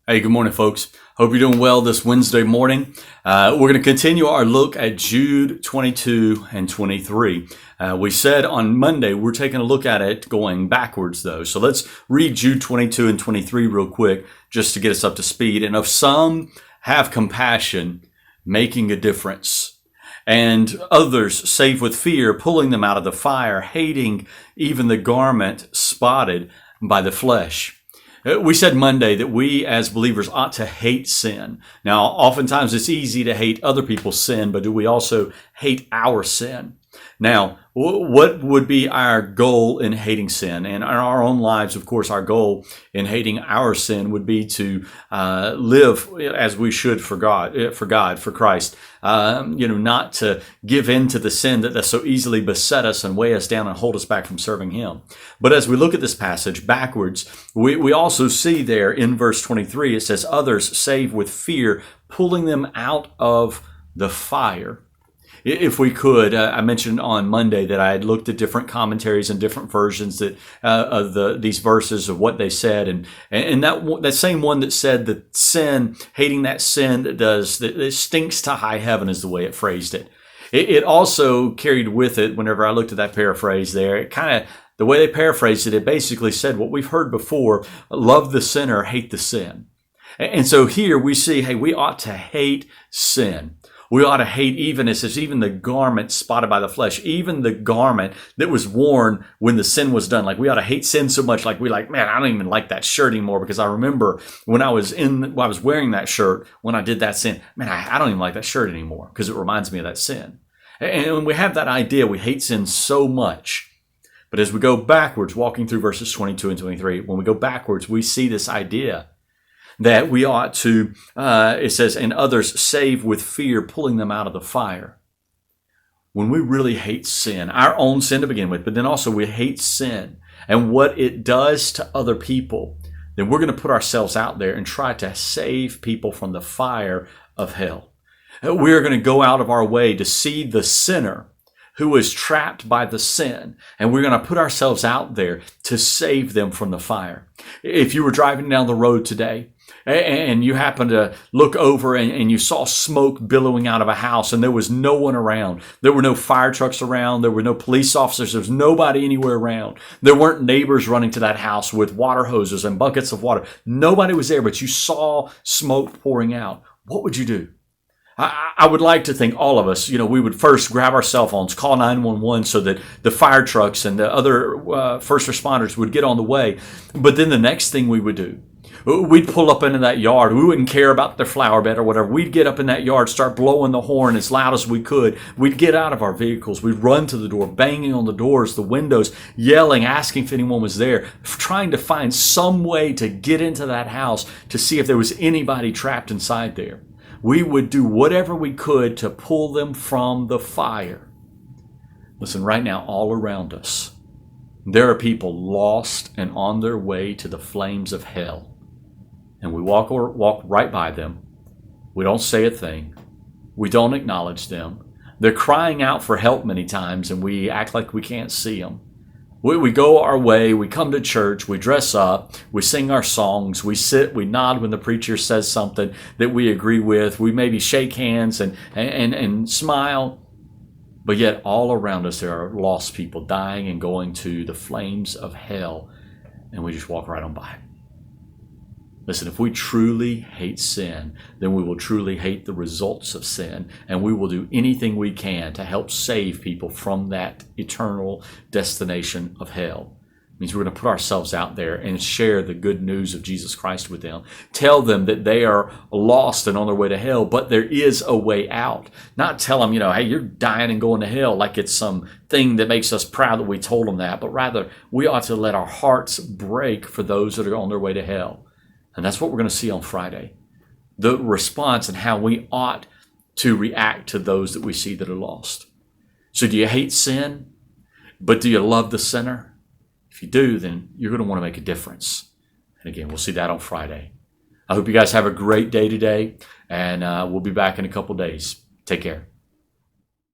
Hey, good morning, folks. Hope you're doing well this Wednesday morning. We're going to continue our look at Jude 22 and 23. We said on Monday we're taking a look at it going backwards, though. So let's read Jude 22 and 23 real quick just to get us up to speed. And of some have compassion, making a difference, and others save with fear, pulling them out of the fire, hating even the garment spotted by the flesh. We said Monday that we as believers ought to hate sin. Now, oftentimes it's easy to hate other people's sin, but do we also hate our sin? Now, what would be our goal in hating sin? And in our own lives, of course, our goal in hating our sin would be to live as we should for Christ. Not to give in to the sin that so easily beset us and weigh us down and hold us back from serving Him. But as we look at this passage backwards, we also see there in verse 23, it says, others save with fear, pulling them out of the fire. If we could, I mentioned on Monday that I had looked at different commentaries and different versions of these verses of what they said, and that same one that said that sin, hating that sin that stinks to high heaven is the way it phrased it. It also carried with it, whenever I looked at that paraphrase there, it kind of, the way they paraphrased it, it basically said what we've heard before: love the sinner, hate the sin. And so here we see, hey, we ought to hate sin. We ought to hate even the garment spotted by the flesh, even the garment that was worn when the sin was done. Like, we ought to hate sin so much, like man, I don't even like that shirt anymore, because I remember when I was wearing that shirt when I did that sin. Man, I don't even like that shirt anymore because it reminds me of that sin. And when we have that idea, we hate sin so much. But as we go backwards, walking through verses 22 and 23, when we go backwards, we see this idea that we ought to, it says, and others save with fear, pulling them out of the fire. When we really hate sin, our own sin to begin with, but then also we hate sin and what it does to other people, then we're going to put ourselves out there and try to save people from the fire of hell. We're going to go out of our way to see the sinner who is trapped by the sin, and we're going to put ourselves out there to save them from the fire. If you were driving down the road today and you happened to look over and you saw smoke billowing out of a house and there was no one around, there were no fire trucks around, there were no police officers, there was nobody anywhere around, there weren't neighbors running to that house with water hoses and buckets of water, nobody was there, but you saw smoke pouring out, what would you do? I would like to think all of us, we would first grab our cell phones, call 911 so that the fire trucks and the other first responders would get on the way. But then the next thing we would do, we'd pull up into that yard. We wouldn't care about their flower bed or whatever. We'd get up in that yard, start blowing the horn as loud as we could. We'd get out of our vehicles. We'd run to the door, banging on the doors, the windows, yelling, asking if anyone was there, trying to find some way to get into that house to see if there was anybody trapped inside there. We would do whatever we could to pull them from the fire. Listen, right now, all around us, there are people lost and on their way to the flames of hell. And we walk right by them. We don't say a thing. We don't acknowledge them. They're crying out for help many times, and we act like we can't see them. We go our way, we come to church, we dress up, we sing our songs, we sit, we nod when the preacher says something that we agree with, we maybe shake hands and smile, but yet all around us there are lost people dying and going to the flames of hell, and we just walk right on by. Listen, if we truly hate sin, then we will truly hate the results of sin, and we will do anything we can to help save people from that eternal destination of hell. It means we're going to put ourselves out there and share the good news of Jesus Christ with them. Tell them that they are lost and on their way to hell, but there is a way out. Not tell them, hey, you're dying and going to hell like it's some thing that makes us proud that we told them that, but rather we ought to let our hearts break for those that are on their way to hell. And that's what we're going to see on Friday. The response and how we ought to react to those that we see that are lost. So do you hate sin, but do you love the sinner? If you do, then you're going to want to make a difference. And again, we'll see that on Friday. I hope you guys have a great day today, and we'll be back in a couple days. Take care.